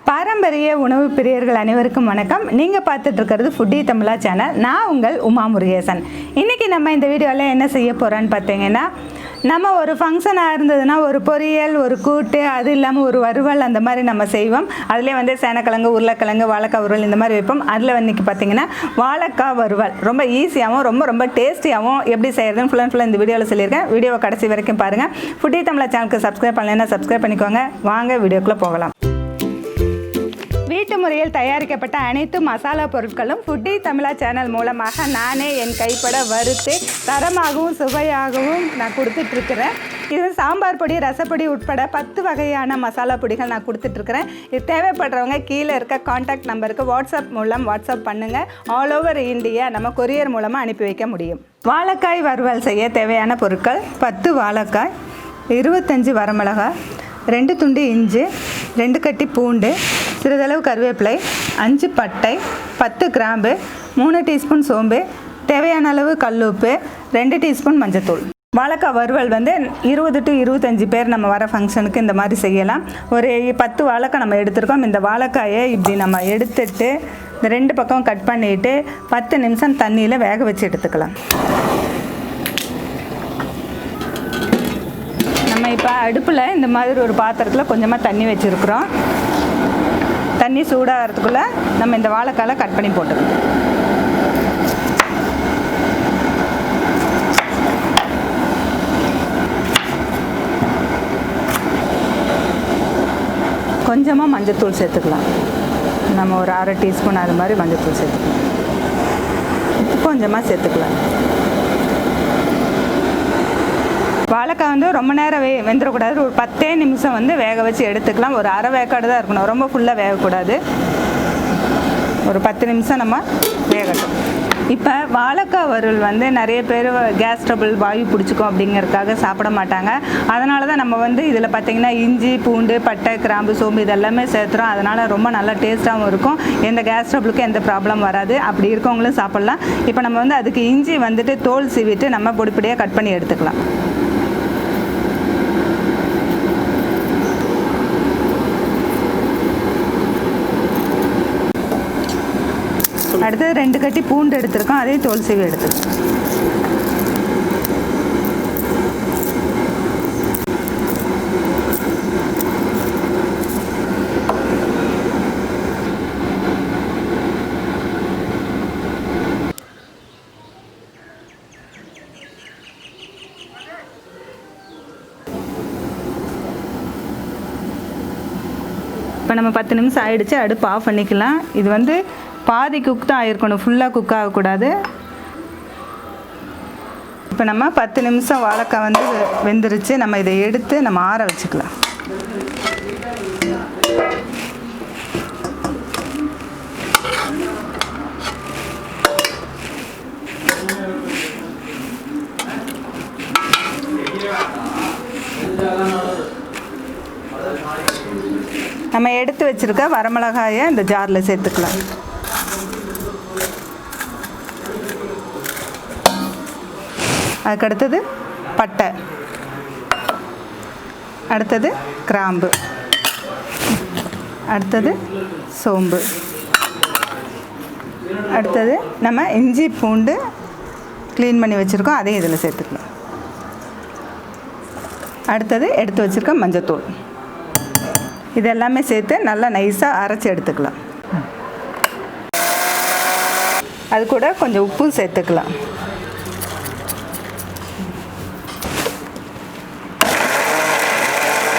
பாரம்பரிய உணவு பிரியர்கள் அனைவருக்கும் வணக்கம். நீங்கள் பார்த்துட்டு இருக்கிறது ஃபுட்டி தமிழா சேனல். நான் உங்கள் உமா முருகேசன். இன்றைக்கி நம்ம இந்த வீடியோவில் என்ன செய்ய போகிறோன்னு பார்த்தீங்கன்னா, நம்ம ஒரு ஃபங்க்ஷனாக இருந்ததுன்னா ஒரு பொரியல், ஒரு கூட்டு, அது இல்லாமல் ஒரு வறுவல் அந்த மாதிரி நம்ம செய்வோம். அதிலே வந்து சேனக்கிழங்கு, உருளைக்கிழங்கு, வாழைக்காய் வறுவல் இந்த மாதிரி வைப்போம். அதில் இன்றைக்கி பார்த்தீங்கன்னா வாழைக்காய் வறுவல் ரொம்ப ஈஸியாகவும் ரொம்ப டேஸ்டியாகவும் எப்படி செய்கிறதுன்னு ஃபுல்லாக இந்த வீடியோவில் சொல்லியிருக்கேன். வீடியோவை கடைசி வரைக்கும் பாருங்கள். ஃபுட்டி தமிழா சேனலுக்கு சப்ஸ்கிரைப் பண்ணலைன்னா சப்ஸ்கிரைப் பண்ணிக்கோங்க. வாங்க வீடியோக்குள்ளே போகலாம். வீட்டு முறையில் தயாரிக்கப்பட்ட அனைத்து மசாலா பொருட்களும் ஃபுட்டி தமிழா சேனல் மூலமாக நானே என் கைப்பட வறுத்து தரமாகவும் சுவையாகவும் நான் கொடுத்துட்ருக்கிறேன். இது சாம்பார் பொடி, ரசப்பொடி உட்பட 10 வகையான மசாலா பொடிகள் நான் கொடுத்துட்ருக்கிறேன். இது தேவைப்படுறவங்க கீழே இருக்க காண்டாக்ட் நம்பருக்கு வாட்ஸ்அப் மூலம் வாட்ஸ்அப் பண்ணுங்கள். ஆல் ஓவர் இந்தியா நம்ம கொரியர் மூலமாக அனுப்பி வைக்க முடியும். வாழைக்காய் வறுவல் செய்ய தேவையான பொருட்கள்: 10 வாழைக்காய், 25 வரமிளகாய், 2 துண்டு இஞ்சி, 2 கட்டி பூண்டு, சிறிதளவு கருவேப்பிலை, 5 பட்டை, 10 கிராம்பு, 3 டீஸ்பூன் சோம்பு, தேவையான அளவு கல்லுப்பு, 2 டீஸ்பூன் மஞ்சத்தூள். வாழைக்காய் வறுவல் வந்து 20 to 25 பேர் நம்ம வர ஃபங்க்ஷனுக்கு இந்த மாதிரி செய்யலாம். ஒரு 10 வாழைக்காய் நம்ம எடுத்துருக்கோம். இந்த வாழைக்காயை இப்படி நம்ம எடுத்துட்டு இந்த 2 பக்கம் கட் பண்ணிவிட்டு 10 நிமிஷம் தண்ணியில் வேக வச்சு எடுத்துக்கலாம். நம்ம இப்போ அடுப்பில் இந்த மாதிரி ஒரு பாத்திரத்தில் கொஞ்சமாக தண்ணி வச்சுருக்குறோம். தண்ணி சூடாகிறதுக்குள்ளே நம்ம இந்த வாழைக்காயை கட் பண்ணி போட்டுக்கணும். கொஞ்சமாக மஞ்சத்தூள் சேர்த்துக்கலாம். நம்ம ஒரு 1/2 டீஸ்பூன் அது மாதிரி மஞ்சத்தூள் சேர்த்துக்கலாம். கொஞ்சமாக சேர்த்துக்கலாம். வாழைக்காய் வந்து ரொம்ப நேரம் வெந்துடக்கூடாது. ஒரு 10 நிமிஷம் வந்து வேக வச்சு எடுத்துக்கலாம். ஒரு அரை வேக்காடு தான் இருக்கணும், ரொம்ப ஃபுல்லாக வேகக்கூடாது. ஒரு 10 நிமிஷம் நம்ம வேகட்டும். இப்போ வாழைக்காய் வறுவல் வந்து நிறைய பேர் கேஸ் ட்ரபிள், வாயு பிடிச்சிக்கும் அப்படிங்கிறதுக்காக சாப்பிட மாட்டாங்க. அதனால தான் நம்ம வந்து இதில் பார்த்திங்கன்னா இஞ்சி, பூண்டு, பட்டை, கிராம்பு, சோம்பு இதெல்லாமே சேர்த்துறோம். அதனால் ரொம்ப நல்லா டேஸ்ட்டாகவும் இருக்கும். எந்த கேஸ் ட்ரபிளுக்கும் எந்த ப்ராப்ளம் வராது. அப்படி இருக்கவங்களும் சாப்பிட்லாம். இப்போ நம்ம வந்து அதுக்கு இஞ்சி வந்துட்டு தோல் சீவிட்டு நம்ம பொடிப்படியாக கட் பண்ணி எடுத்துக்கலாம். அடுத்தது 2 கட்டி பூண்டு எடுத்துருக்கோம். அதையும் தோல் சீவி எடுத்துருக்கோம். இப்போ நம்ம 10 நிமிஷம் ஆகிடுச்சு. அடுப்பு ஆஃப் பண்ணிக்கலாம். இது வந்து பாதி குக் தான் ஆகிருக்கணும், ஃபுல்லாக குக் ஆகக்கூடாது. இப்போ நம்ம 10 நிமிஷம் வாழைக்காய் வந்து வெந்துருச்சு. நம்ம இதை எடுத்து நம்ம ஆற வச்சுக்கலாம். நம்ம எடுத்து வச்சுருக்க வரமிளகாயை இந்த ஜாரில் சேர்த்துக்கலாம். அதுக்கடுத்தது பட்டை, அடுத்தது கிராம்பு, அடுத்தது சோம்பு, அடுத்தது நம்ம இஞ்சி பூண்டு க்ளீன் பண்ணி வச்சுருக்கோம், அதையும் இதில் சேர்த்துக்கலாம். அடுத்தது எடுத்து வச்சுருக்க மஞ்சத்தூள், இது எல்லாமே சேர்த்து நல்லா நைஸாக அரைச்சி எடுத்துக்கலாம். அது கூட கொஞ்சம் உப்பும் சேர்த்துக்கலாம்.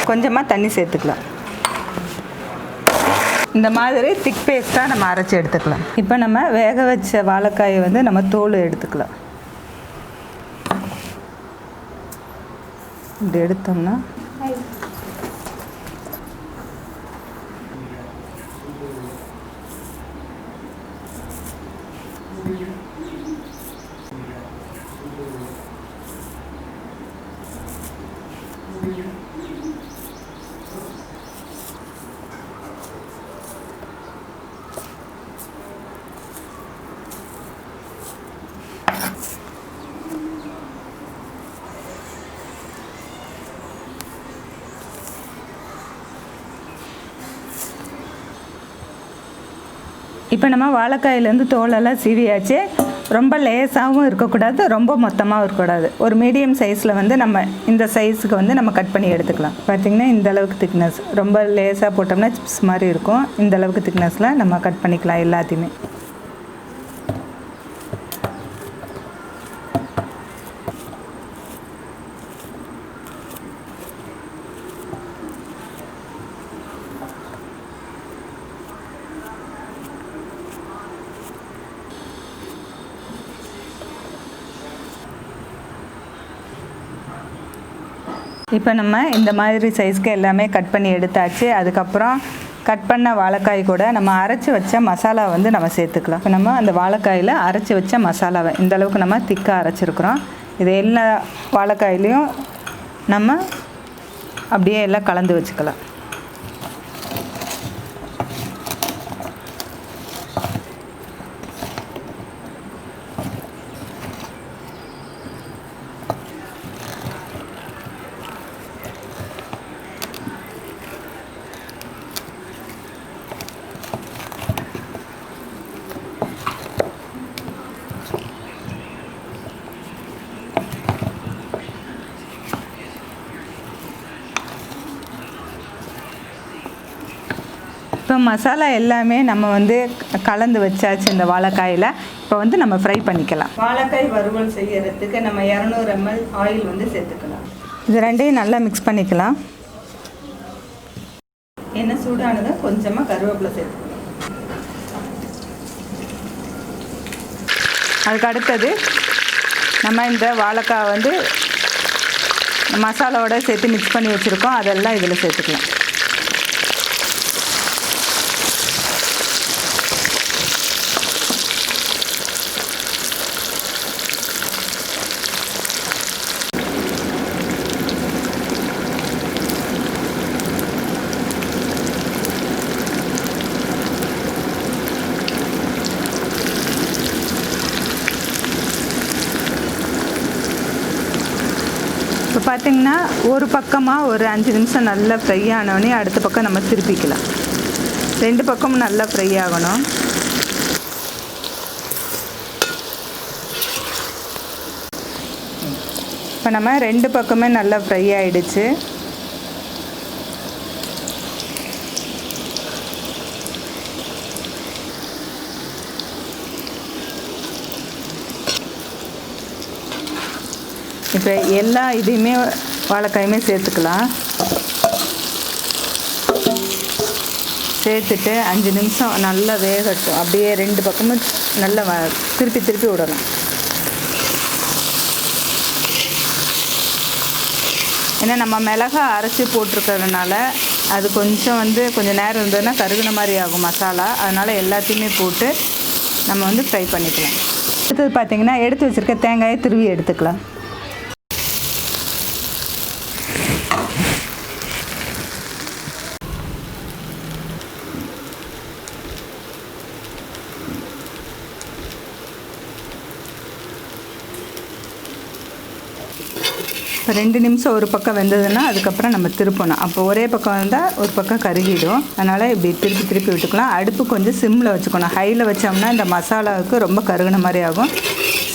கொஞ்சமாக தண்ணி சேர்த்துக்கலாம். இந்த மாதிரி திக் பேஸ்ட்டாக நம்ம அரைச்சி எடுத்துக்கலாம். இப்போ நம்ம வேக வச்ச வாழைக்காயை வந்து நம்ம தோல் எடுத்துக்கலாம். இப்படி எடுத்தோம்னா இப்போ நம்ம வாழைக்காயிலேருந்து தோலெல்லாம் சீவியாச்சு. ரொம்ப லேசாகவும் இருக்கக்கூடாது, ரொம்ப மொத்தமாகவும் இருக்கக்கூடாது. ஒரு மீடியம் சைஸில் வந்து நம்ம இந்த சைஸுக்கு வந்து நம்ம கட் பண்ணி எடுத்துக்கலாம். பார்த்திங்கன்னா இந்த அளவுக்கு திக்னஸ், ரொம்ப லேசாக போட்டோம்னா சிப்ஸ் மாதிரி இருக்கும். இந்த அளவுக்கு திக்னஸில் நம்ம கட் பண்ணிக்கலாம் எல்லாத்தையுமே. இப்போ நம்ம இந்த மாதிரி சைஸ்க்கு எல்லாமே கட் பண்ணி எடுத்தாச்சு. அதுக்கப்புறம் கட் பண்ண வாழைக்காய் கூட நம்ம அரைச்சி வச்ச மசாலா வந்து நம்ம சேர்த்துக்கலாம். இப்போ நம்ம அந்த வாழைக்காயில் அரைச்சி வச்ச மசாலாவை இந்த அளவுக்கு நம்ம திக்காக அரைச்சிருக்கிறோம். இது எல்லா வாழைக்காயிலையும் நம்ம அப்படியே எல்லாம் கலந்து வச்சுக்கலாம். இப்போ மசாலா எல்லாமே நம்ம வந்து கலந்து வச்சாச்சு இந்த வாழைக்காயில். இப்போ வந்து நம்ம ஃப்ரை பண்ணிக்கலாம். வாழைக்காய் வறுவல் செய்யறதுக்கு நம்ம 200 ml ஆயில் வந்து சேர்த்துக்கலாம். இது ரெண்டையும் நல்லா மிக்ஸ் பண்ணிக்கலாம். எண்ணெய் சூடானதை கொஞ்சமாக கருவேப்பிலை சேர்த்துக்கலாம். அதுக்கு அடுத்தது நம்ம இந்த வாழைக்காய் வந்து மசாலாவோட சேர்த்து மிக்ஸ் பண்ணி வச்சுருக்கோம், அதெல்லாம் இதில் சேர்த்துக்கலாம். இப்போ பார்த்திங்கன்னா ஒரு பக்கமாக ஒரு 5 நிமிஷம் நல்லா ஃப்ரை ஆனோடனே அடுத்த பக்கம் நம்ம திருப்பிக்கலாம். 2 பக்கமும் நல்லா ஃப்ரை ஆகணும். இப்போ நம்ம 2 பக்கமே நல்லா ஃப்ரை ஆகிடுச்சு. இப்போ எல்லா இதையுமே வாழைக்காயுமே சேர்த்துக்கலாம். சேர்த்துட்டு 5 நிமிஷம் நல்லா வேகட்டும். அப்படியே 2 பக்கமும் நல்லா திருப்பி திருப்பி விடலாம். ஏன்னா நம்ம மிளகாய் அரைச்சி போட்டிருக்கிறதுனால அது கொஞ்சம் நேரம் இருந்ததுன்னா கருகுன மாதிரி ஆகும் மசாலா. அதனால் எல்லாத்தையுமே போட்டு நம்ம வந்து ஃப்ரை பண்ணிக்கலாம். அடுத்தது பார்த்திங்கன்னா எடுத்து வச்சுருக்க தேங்காயை திருவி எடுத்துக்கலாம். இப்போ 2 நிமிஷம் ஒரு பக்கம் வெந்ததுன்னா அதுக்கப்புறம் நம்ம திருப்பணும். அப்போ ஒரே பக்கம் வந்தால் ஒரு பக்கம் கருகிடும். அதனால் இப்படி திருப்பி திருப்பி விட்டுக்கலாம். அடுப்பு கொஞ்சம் சிம்மில் வச்சுக்கணும். ஹையில் வச்சோம்னா இந்த மசாலாவுக்கு ரொம்ப கருகின மாதிரி ஆகும்.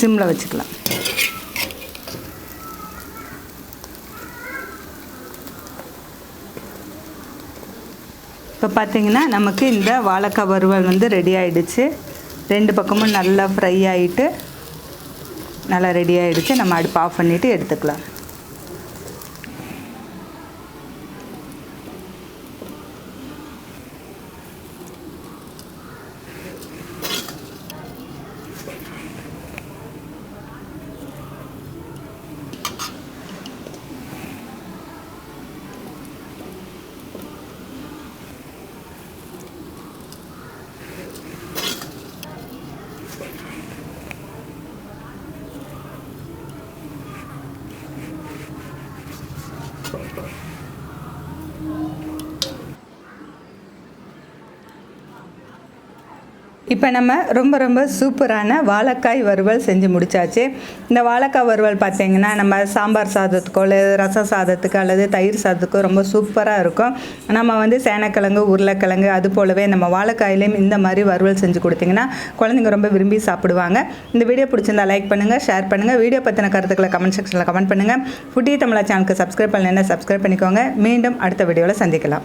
சிம்மில் வச்சுக்கலாம். இப்போ பார்த்திங்கன்னா நமக்கு இந்த வாழைக்காய் வறுவல் வந்து ரெடி ஆகிடுச்சு. 2 பக்கமும் நல்லா ஃப்ரை ஆகிட்டு நல்லா ரெடி ஆகிடுச்சு. நம்ம அடுப்பு ஆஃப் பண்ணிவிட்டு எடுத்துக்கலாம். இப்போ நம்ம ரொம்ப சூப்பரான வாழைக்காய் வறுவல் செஞ்சு முடிச்சாச்சு. இந்த வாழைக்காய் வறுவல் பார்த்திங்கன்னா நம்ம சாம்பார் சாதத்துக்கோ அல்லது ரசம் சாதத்துக்கு அல்லது தயிர் சாதத்துக்கோ ரொம்ப சூப்பராக இருக்கும். நம்ம வந்து சேனக்கிழங்கு, உருளைக்கிழங்கு அது போலவே நம்ம வாழைக்காயிலையும் இந்த மாதிரி வறுவல் செஞ்சு கொடுத்திங்கன்னா குழந்தைங்க ரொம்ப விரும்பி சாப்பிடுவாங்க. இந்த வீடியோ பிடிச்சிருந்தா லைக் பண்ணுங்கள், ஷேர் பண்ணுங்கள். வீடியோ பற்றின கருத்துக்களை கமெண்ட் செக்ஷனில் கமெண்ட் பண்ணுங்கள். ஃபுட்டி தமிழா சேனலுக்கு சப்ஸ்கிரைப் பண்ணலைன்னா சப்ஸ்கிரைப் பண்ணிக்கோங்க. மீண்டும் அடுத்த வீடியோவில் சந்திக்கலாம்.